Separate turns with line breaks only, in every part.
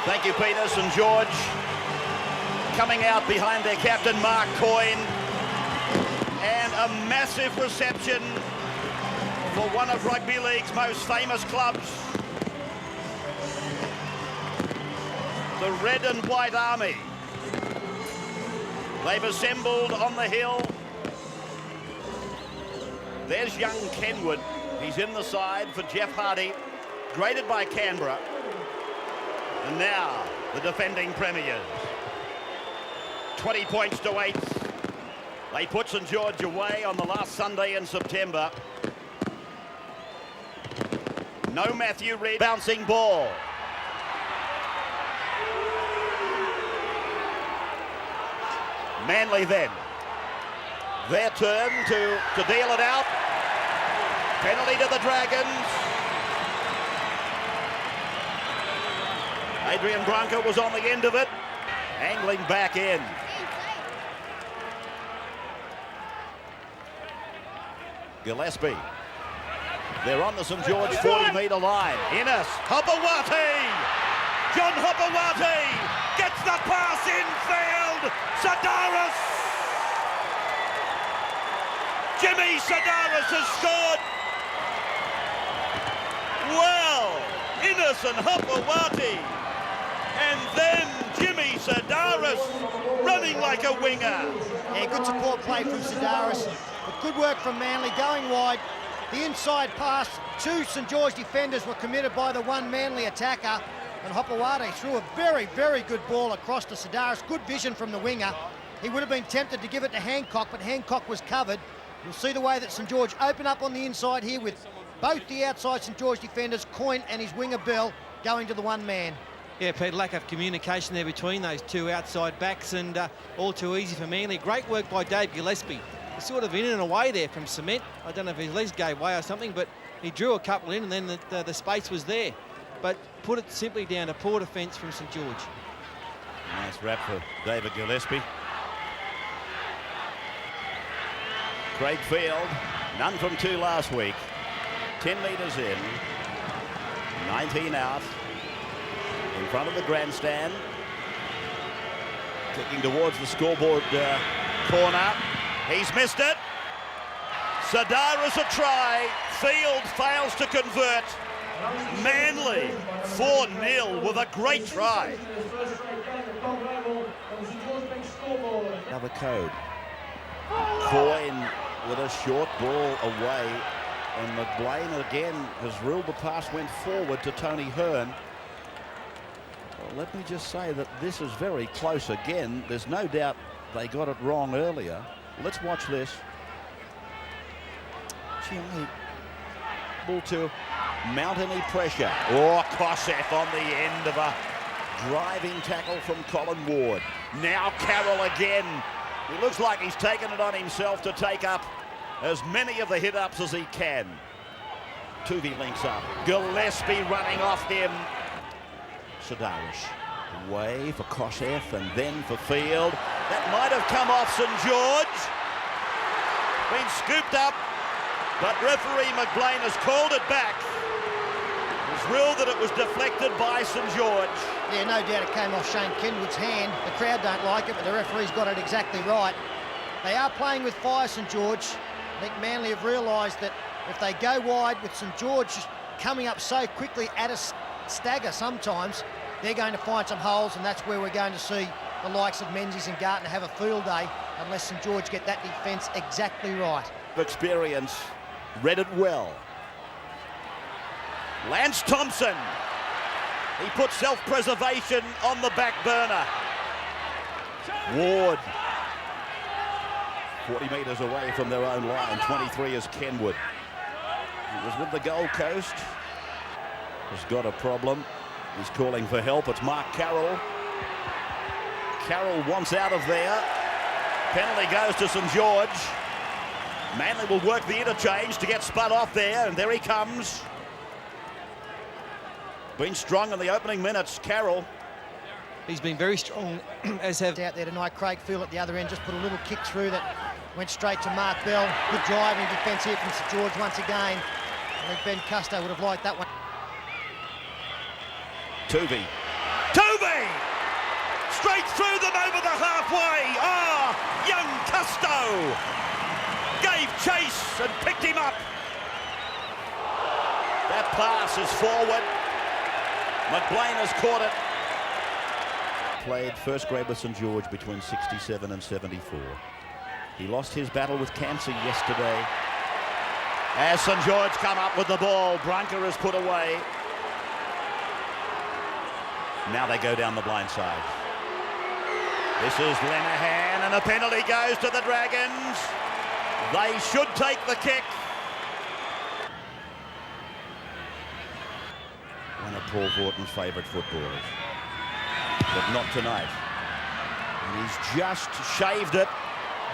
Thank you, Peter. St George coming out behind their captain, Mark Coyne. And a massive reception for one of rugby league's most famous clubs. The Red and White Army. They've assembled on the hill. There's young Kenwood. He's in the side for Jeff Hardy, graded by Canberra. And now, the defending premiers. 20 points to 8. They put St George away on the last Sunday in September. No Matthew Reid. Bouncing ball. Manly then. Their turn to deal it out. Penalty to the Dragons. Adrian Branca was on the end of it. Angling back in. Gillespie. They're on the St George 40-metre line. Innes. Hopewati. John Hopewati gets the pass infield. Sadaris. Jimmy Sadaris has scored. Well, Innes and Hopewati. And then Jimmy Sadaris running like a winger.
Yeah, good support play from Sadaris. But good work from Manly going wide. The inside pass, 2 St George defenders were committed by the one Manly attacker. And Hopewati threw a very, very good ball across to Sadaris. Good vision from the winger. He would have been tempted to give it to Hancock, but Hancock was covered. You'll see the way that St George open up on the inside here with both the outside St George defenders, Coyne and his winger Bell, going to the one man.
Yeah, Pete, lack of communication there between those two outside backs, and all too easy for Manly. Great work by Dave Gillespie. He's sort of in and away there from cement. I don't know if his legs gave way or something, but he drew a couple in, and then the space was there. But put it simply down to poor defence from St George.
Nice wrap for David Gillespie. Craig Field, none from 2 last week. 10 metres in, 19 out. In front of the grandstand. Kicking towards the scoreboard corner. He's missed it. Sadaris a try. Field fails to convert. Manly 4-0 with a great try. Another code. Coyne with a short ball away. And McBlain again has ruled the pass went forward to Tony Hearn. Well, let me just say that this is very close again. There's no doubt they got it wrong earlier. Let's watch this. Able to mount any pressure. Oh, Kosef on the end of a driving tackle from Colin Ward. Now Carroll again. He looks like he's taken it on himself to take up as many of the hit-ups as he can. Tuvey links up. Gillespie running off him. Sadaris away for Kosef and then for Field. That might have come off St George. Been scooped up, but referee McBlain has called it back. It was ruled that it was deflected by St George.
Yeah, no doubt it came off Shane Kenwood's hand. The crowd don't like it, but the referee's got it exactly right. They are playing with fire, St George. I think Manly have realised that if they go wide with St George coming up so quickly at a stagger sometimes, they're going to find some holes, and that's where we're going to see the likes of Menzies and Gartner have a field day unless St George get that defence exactly right.
Experience, read it well. Lance Thompson. He put self-preservation on the back burner. Ward. 40 metres away from their own line. 23 is Kenwood. He was with the Gold Coast. Has got a problem. He's calling for help. It's Mark Carroll. Carroll wants out of there. Penalty goes to St George. Manly will work the interchange to get spun off there, and there he comes. Been strong in the opening minutes, Carroll.
He's been very strong, as have...
Out there tonight, Craig Field at the other end just put a little kick through that went straight to Mark Bell. Good driving defence here from St George once again. I think Ben Custer would have liked that one.
Tuvey. straight through them over the halfway. Young Custo gave chase and picked him up. That pass is forward. McBlain has caught it. Played first grade with St George between 67 and 74. He lost his battle with cancer yesterday. As St George come up with the ball, Brunker is put away. Now they go down the blind side. This is Lenahan, and a penalty goes to the Dragons. They should take the kick. One of Paul Vorton's favourite footballers. But not tonight. And he's just shaved it.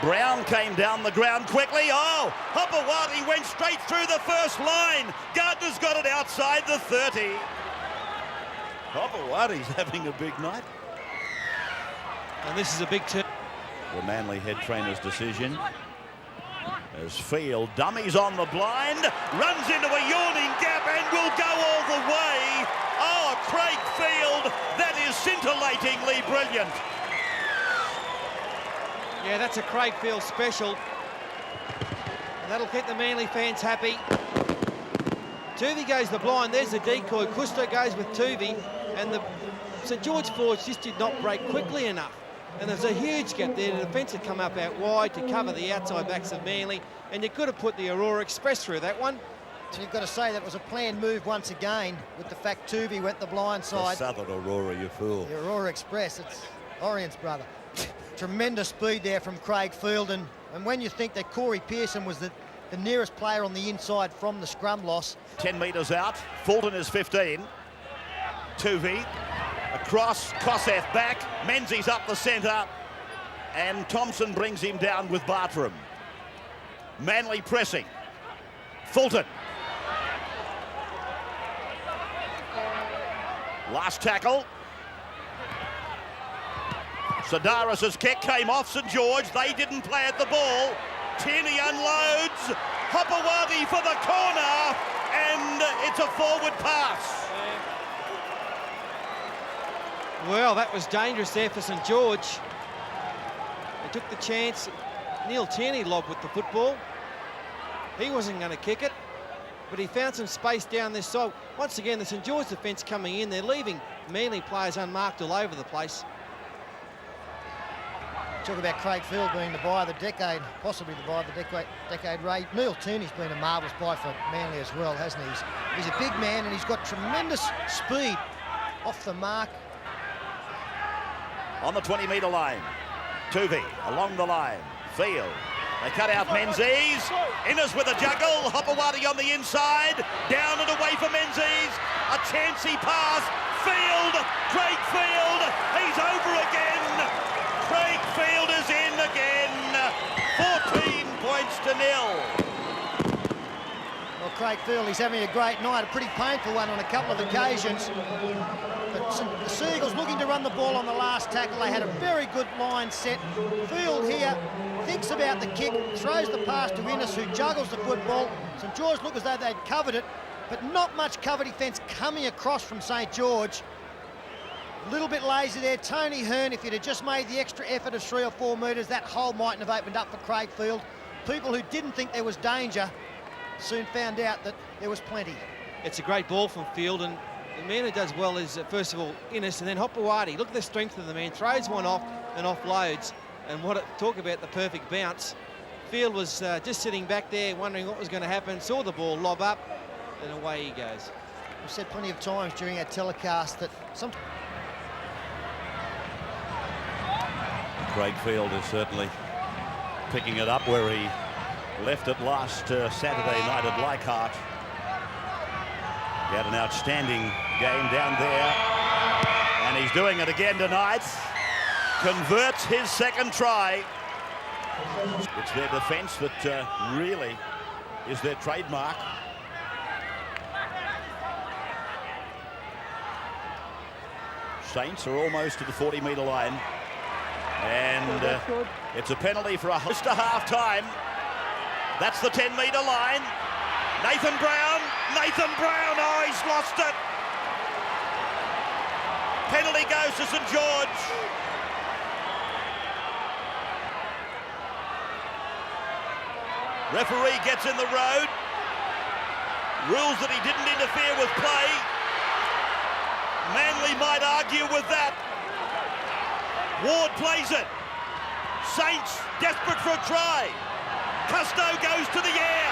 Brown came down the ground quickly. Hopewadi went straight through the first line. Gardner's got it outside the 30. Hopewadi's having a big night.
And this is a big turn.
The Manly head trainer's decision. As Field dummies on the blind, runs into a yawning gap and will go all the way. Craig Field, that is scintillatingly brilliant.
Yeah, that's a Craig Field special. And that'll keep the Manly fans happy. Tuvey goes the blind. There's the decoy. Custo goes with Tuvey. And the St George forwards just did not break quickly enough. And there's a huge gap there. The defence had come up out wide to cover the outside backs of Manly. And you could have put the Aurora Express through that one.
So you've got to say that was a planned move once again, with the fact Tuvey went the blind side.
The Southern Aurora, you fool.
The Aurora Express, it's Orient's brother. Tremendous speed there from Craig Field, and when you think that Corey Pearson was the nearest player on the inside from the scrum loss.
10 metres out, Fulton is 15. Tuvey, across, Kosef back, Menzies up the centre, and Thompson brings him down with Bartram. Manly pressing. Fulton. Last tackle. Sedaris' kick came off St George. They didn't play at the ball. Tierney unloads. Hopewadi for the corner. And it's a forward pass.
Well, that was dangerous there for St George. They took the chance. Neil Tierney lobbed with the football. He wasn't going to kick it, but he found some space down this side. Once again, the St George defence coming in. They're leaving Manly players unmarked all over the place.
Talk about Craig Field being the buy of the decade, possibly the buy of the decade. Ray, Neil Tierney's been a marvellous buy for Manly as well, hasn't he? He's a big man and he's got tremendous speed off the mark.
On the 20-metre line, Tuvey along the line, Field. They cut out Menzies. Innes with a juggle. Hopewadi on the inside. Down and away for Menzies. A chancy pass. Field. Craig Field. He's over again. Craig Field is in again. 14 points to 0.
Well, Craig Field, he's having a great night. A pretty painful one on a couple of occasions. But the Seagulls looking to run the ball on the last tackle. They had a very good line set. Field here thinks about the kick, throws the pass to Innes, who juggles the football. St George look as though they'd covered it, but not much cover defence coming across from St George. A little bit lazy there. Tony Hearn, if you'd have just made the extra effort of 3 or 4 metres, that hole mightn't have opened up for Craig Field. People who didn't think there was danger soon found out that there was plenty.
It's a great ball from Field, and the man who does well is, first of all, Innes, and then Hopewadi. Look at the strength of the man. Throws one off and offloads. And talk about the perfect bounce. Field was just sitting back there wondering what was going to happen, saw the ball lob up, and away he goes.
We've said plenty of times during our telecast that
Craig Field is certainly picking it up where he left it last Saturday night at Leichhardt. He had an outstanding game down there, and he's doing it again tonight. Converts his second try. It's their defence that really is their trademark. Saints are almost to the 40-metre line. And it's a penalty for a host to half-time. That's the 10-metre line. Nathan Brown, he's lost it. Penalty goes to St George. Referee gets in the road. Rules that he didn't interfere with play. Manly might argue with that. Ward plays it. Saints desperate for a try. Custo goes to the air.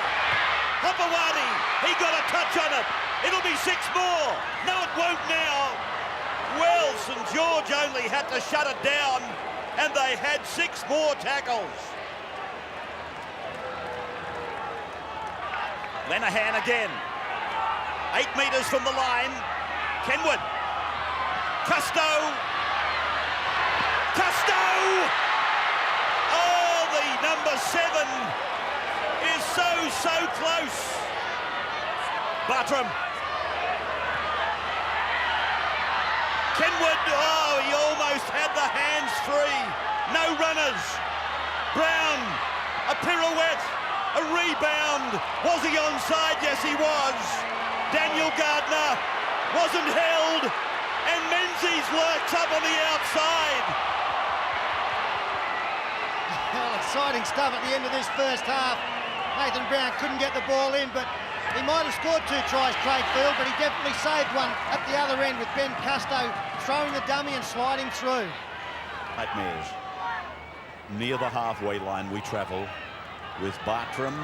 Hopewadi, he got a touch on it. It'll be 6 more. No, it won't now. Well, St George only had to shut it down, and they had 6 more tackles. Lenahan again. 8 metres from the line. Kenwood. Custo. Custo! Oh, the number 7 is so close. Bartram. Kenwood, oh, he almost had the hands free. No runners. Brown, a pirouette, a rebound. Was he onside? Yes, he was. Daniel Gardner wasn't held, and Menzies lurks up on the outside.
Well, exciting stuff at the end of this first half. Nathan Brown couldn't get the ball in, but he might have scored 2 tries, Craig Field, but he definitely saved one at the other end with Ben Custo throwing the dummy and sliding through.
8 metres. Near the halfway line we travel with Bartram.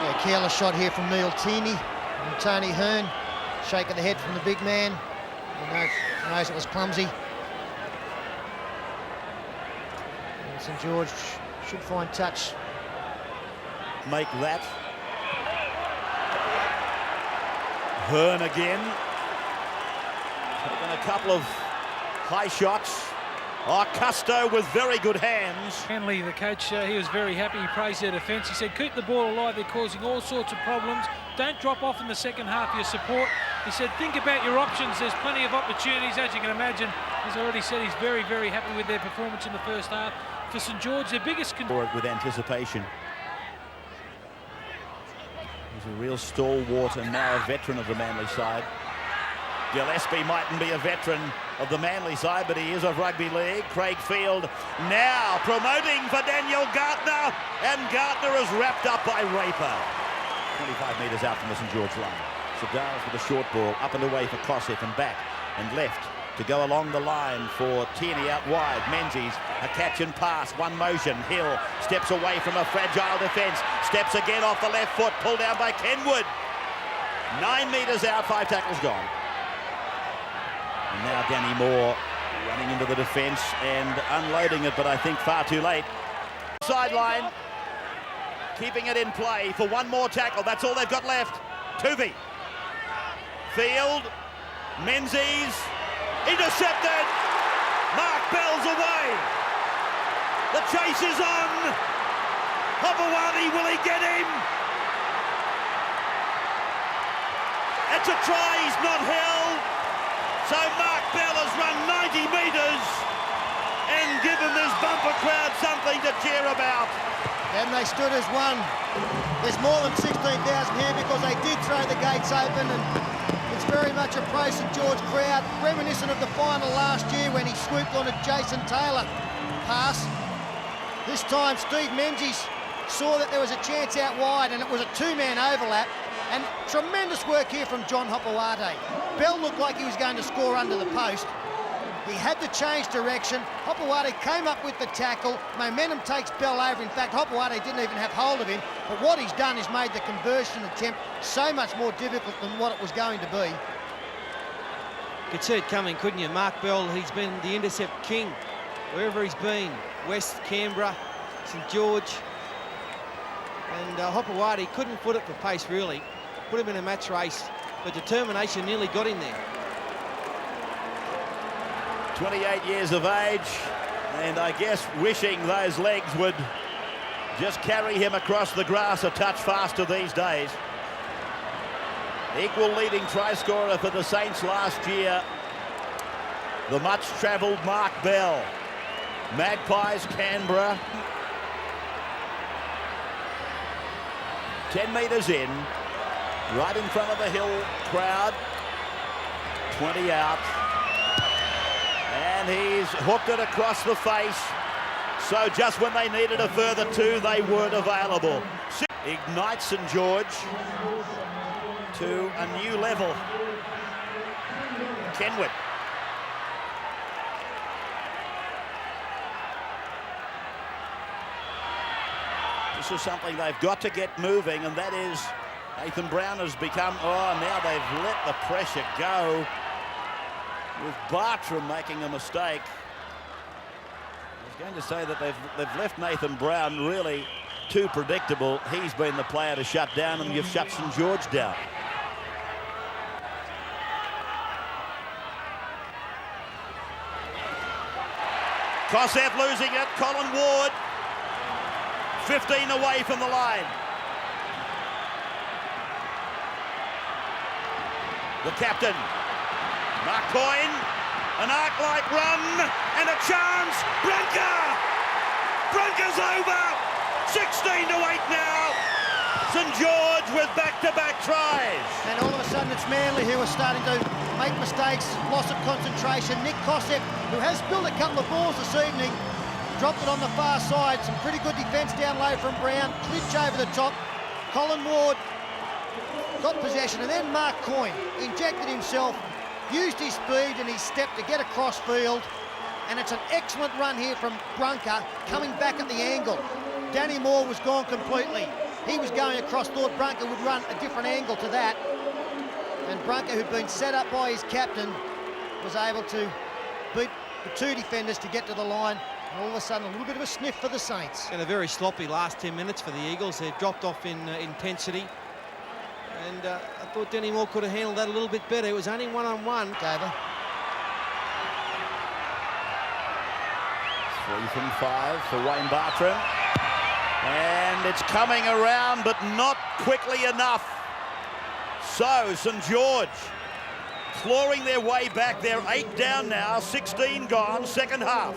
Yeah, careless shot here from Neil Tierney and Tony Hearn. Shaking the head from the big man. He knows it was clumsy. And St George should find touch.
Make that. Hearn again. Taking a couple of high shots. Oh, Custo with very good hands.
Manly, the coach, he was very happy. He praised their defence. He said, keep the ball alive. They're causing all sorts of problems. Don't drop off in the second half, your support. He said, think about your options. There's plenty of opportunities, as you can imagine. He's already said he's very, very happy with their performance in the first half. For St George, their biggest...
With anticipation. He's a real stalwart and now a veteran of the Manly side. Gillespie mightn't be a veteran of the Manly side, but he is of rugby league. Craig Field now promoting for Daniel Gardner, and Gardner is wrapped up by Raper. 25 metres out from the St George line. Sedaris with a short ball, up and away for Kosef and back and left to go along the line for Tierney out wide. Menzies, a catch and pass, one motion. Hill steps away from a fragile defence, steps again off the left foot, pulled down by Kenwood. 9 metres out, 5 tackles gone. And now Danny Moore running into the defence and unloading it, but I think far too late. Sideline, keeping it in play for one more tackle. That's all they've got left. Tuvey. Field. Menzies. Intercepted. Mark Bell's away. The chase is on. Hopewadi, will he get him? It's a try, he's not held. So Mark Bell has run 90 metres and given this bumper crowd something to cheer about.
And they stood as one. There's more than 16,000 here because they did throw the gates open, and it's very much a pro St George crowd, reminiscent of the final last year when he swooped on a Jason Taylor pass. This time Steve Menzies saw that there was a chance out wide and it was a 2-man overlap. And tremendous work here from John Hopewadi. Bell looked like he was going to score under the post. He had to change direction. Hopewadi came up with the tackle. Momentum takes Bell over. In fact, Hopewadi didn't even have hold of him. But what he's done is made the conversion attempt so much more difficult than what it was going to be.
Could see it coming, couldn't you? Mark Bell, he's been the intercept king wherever he's been. West, Canberra, St George. And Hopewadi couldn't put it for pace, really. Put him in a match race, but determination nearly got him there.
28 years of age, and I guess wishing those legs would just carry him across the grass a touch faster these days. Equal leading try scorer for the Saints last year, the much-travelled Mark Bell. Magpies, Canberra. 10 metres in, right in front of the Hill crowd. 20 out. And he's hooked it across the face. So just when they needed a further 2, they weren't available. Ignites St George to a new level. Kenwood. This is something they've got to get moving, and that is Nathan Brown has become, now they've let the pressure go with Bartram making a mistake. I was going to say that they've left Nathan Brown really too predictable. He's been the player to shut down, and you've shut St George down. Kosef losing it, Colin Ward. 15 away from the line. The captain, Mark Coyne, an arc-like run, and a chance. Brunker's over. 16 to 8 now. St George with back-to-back tries.
And all of a sudden it's Manly who are starting to make mistakes, loss of concentration. Nick Kosef, who has spilled a couple of balls this evening, dropped it on the far side. Some pretty good defence down low from Brown. Klitsch over the top. Colin Ward got possession, and then Mark Coyne injected himself, used his speed and his step to get across field. And it's an excellent run here from Brunker, coming back at the angle. Danny Moore was gone completely. He was going across, thought Brunker would run a different angle to that. And Brunker, who'd been set up by his captain, was able to beat the 2 defenders to get to the line. And all of a sudden, a little bit of a sniff for the Saints.
And a very sloppy last 10 minutes for the Eagles. They've dropped off in intensity. And I thought Danny Moore could have handled that a little bit better. It was only one-on-one.
Gaver.
3 from 5 for Wayne Bartram. And it's coming around, but not quickly enough. So St George clawing their way back. They're 8 down now, 16 gone, second half.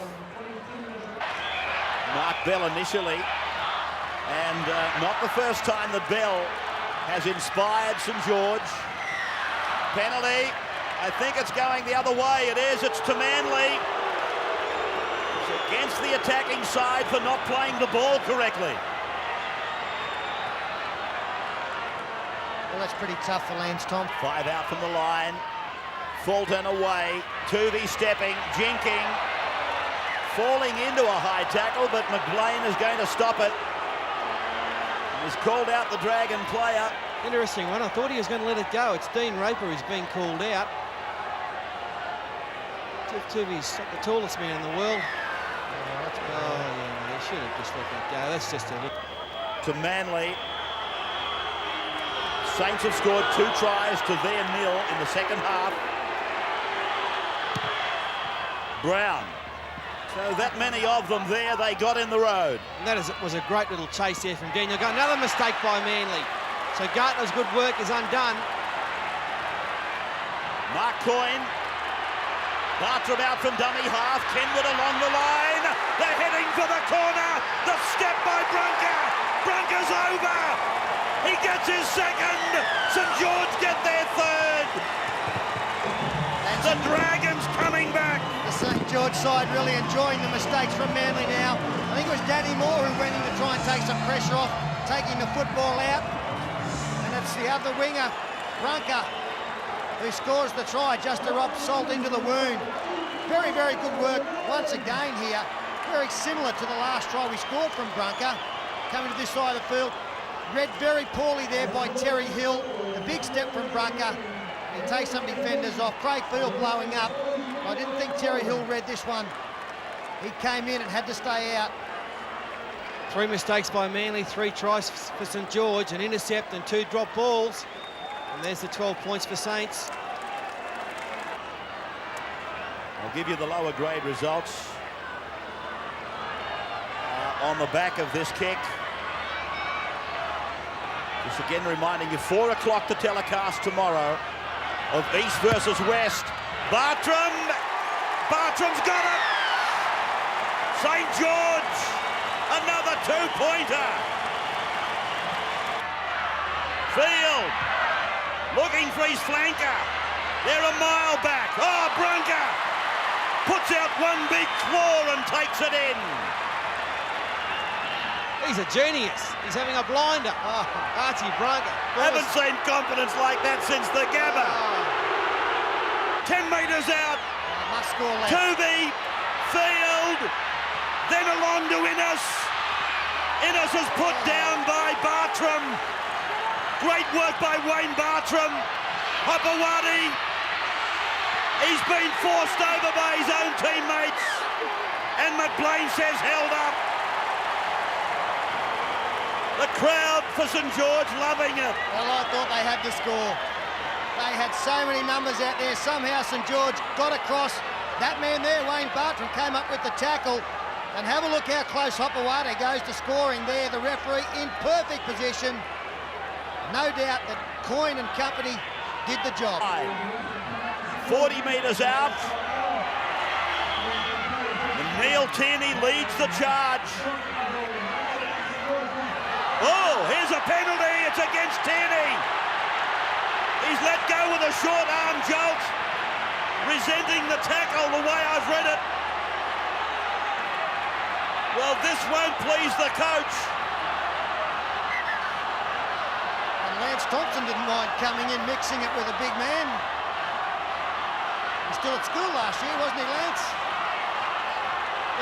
Mark Bell initially, and not the first time that Bell has inspired St George. Penalty, I think it's going the other way. It is, it's to Manly. It's against the attacking side for not playing the ball correctly.
Well, that's pretty tough for Lance, Tom.
5 out from the line. Fulton away, Tuvey stepping, jinking. Falling into a high tackle, but McLean is going to stop it. He's called out the Dragon player.
Interesting one. I thought he was going to let it go. It's Dean Raper who's being called out. Jeff Tuvey's the tallest man in the world. They should have just let that go. That's just a look.
To Manly. Saints have scored 2 tries to their 0 in the second half. Brown. So that many of them there, they got in the road.
And that was a great little chase there from Daniel. Got another mistake by Manly. So Gartner's good work is undone.
Mark Coyne. Bartram out from dummy half. Kenwood along the line. They're heading for the corner. The step by Brunker. Brunker's over. He gets his second. St George get their third. The Dragons coming back.
The St George side really enjoying the mistakes from Manly now. I think it was Danny Moore who went in to try and take some pressure off, taking the football out. And it's the other winger, Brunker, who scores the try just to rub salt into the wound. Very, very good work once again here. Very similar to the last try we scored from Brunker. Coming to this side of the field. Read very poorly there by Terry Hill. A big step from Brunker. He takes some defenders off. Craig Field blowing up. I didn't think Terry Hill read this one. He came in and had to stay out.
3 mistakes by Manly, 3 tries for St George, an intercept and 2 drop balls. And there's the 12 points for Saints.
I'll give you the lower grade results on the back of this kick. Just again reminding you, 4 o'clock to telecast tomorrow of East versus West. Bartram's got it. St George, another 2-pointer. looking for his flanker. They're a mile back. Oh, Brunker puts out one big claw and takes it in.
He's a genius. He's having a blinder. Oh, Archie Brunker.
Haven't seen confidence like that since the Gabba. 10 metres out.
Must score left.
To the field. Then along to Innes. Innes is put down by Bartram. Great work by Wayne Bartram. Hopewadi. He's been forced over by his own teammates. And McBlain says held up. The crowd for St George loving it.
Well, I thought they had the score. They had so many numbers out there. Somehow St George got across. That man there, Wayne Bartram, came up with the tackle. And have a look how close Hopewadi goes to scoring there. The referee in perfect position. No doubt that Coyne and company did the job.
40 metres out. And Neil Tierney leads the charge. Oh, here's a penalty. It's against Tierney. He's let go with a short arm jolt, resenting the tackle the way I've read it. Well, this won't please the coach.
And Lance Thompson didn't mind coming in, mixing it with a big man. He was still at school last year, wasn't he, Lance?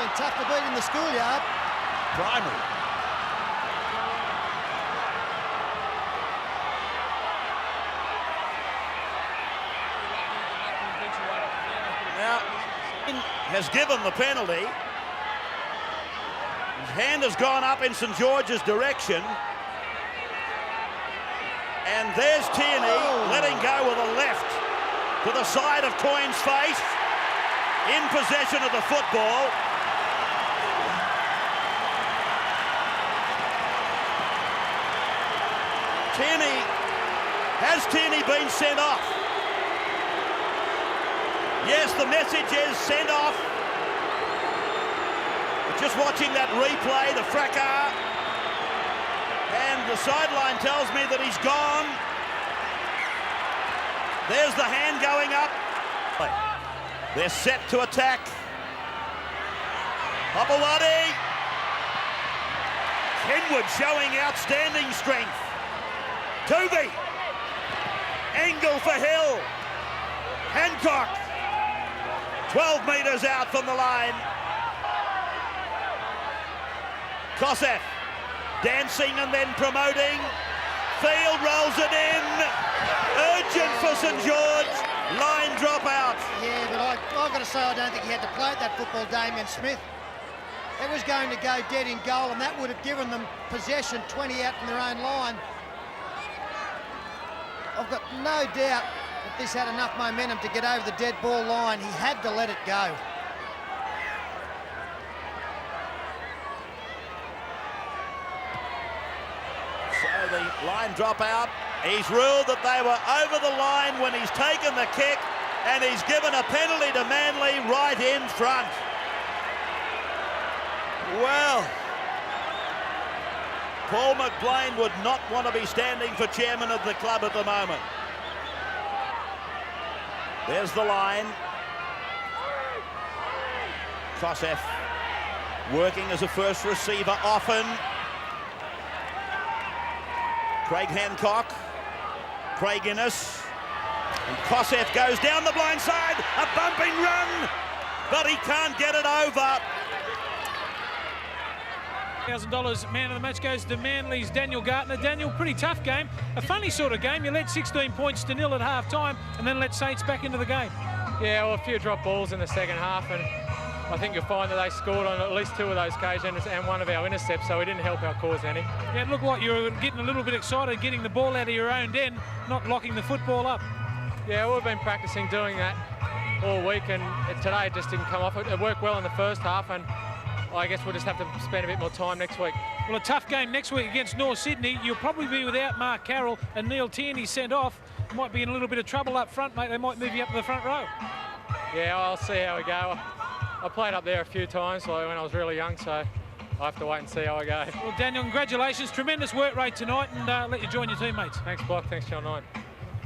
Been tough to beat in the schoolyard.
Primary. Now, has given the penalty. His hand has gone up in St George's direction. And there's Tierney letting go with a left to the side of Coyne's face. In possession of the football. Has Tierney been sent off? Yes, the message is sent off. But just watching that replay, the fracas, and the sideline tells me that he's gone. There's the hand going up. They're set to attack. Hopewadi. Kenwood showing outstanding strength. Tuvey. Angle for Hill. Hancock. 12 metres out from the line. Kosef dancing and then promoting. Field rolls it in. Urgent for St George. Line drop out.
Yeah, but I've got to say I don't think he had to play at that football, Damien Smith. It was going to go dead in goal, and that would have given them possession 20 out from their own line. I've got no doubt that this had enough momentum to get over the dead ball line. He had to let it go.
So the line drop out. He's ruled that they were over the line when he's taken the kick, and he's given a penalty to Manly right in front. Well, Paul McBlain would not want to be standing for chairman of the club at the moment. There's the line. Kosef working as a first receiver often. Craig Hancock. Craig Innes. And Kosef goes down the blind side. A bumping run, but he can't get it over.
$1,000 man of the match goes to Manly's Daniel Gartner. Daniel, pretty tough game. A funny sort of game. You led 16 points to nil at half-time and then let Saints back into the game.
Yeah, well, a few drop balls in the second half, and I think you'll find that they scored on at least two of those occasions and one of our intercepts, so we didn't help our cause any.
Yeah, it looked like you were getting a little bit excited, getting the ball out of your own end, not locking the football up.
Yeah, we've been practicing doing that all week, and today it just didn't come off. It worked well in the first half, and I guess we'll just have to spend a bit more time next week.
Well, a tough game next week against North Sydney. You'll probably be without Mark Carroll and Neil Tierney sent off. You might be in a little bit of trouble up front, mate. They might move you up to the front row.
Yeah, I'll see how we go. I played up there a few times when I was really young, so I have to wait and see how I go.
Well, Daniel, congratulations. Tremendous work rate tonight, and let you join your teammates.
Thanks, Block. Thanks, Channel 9.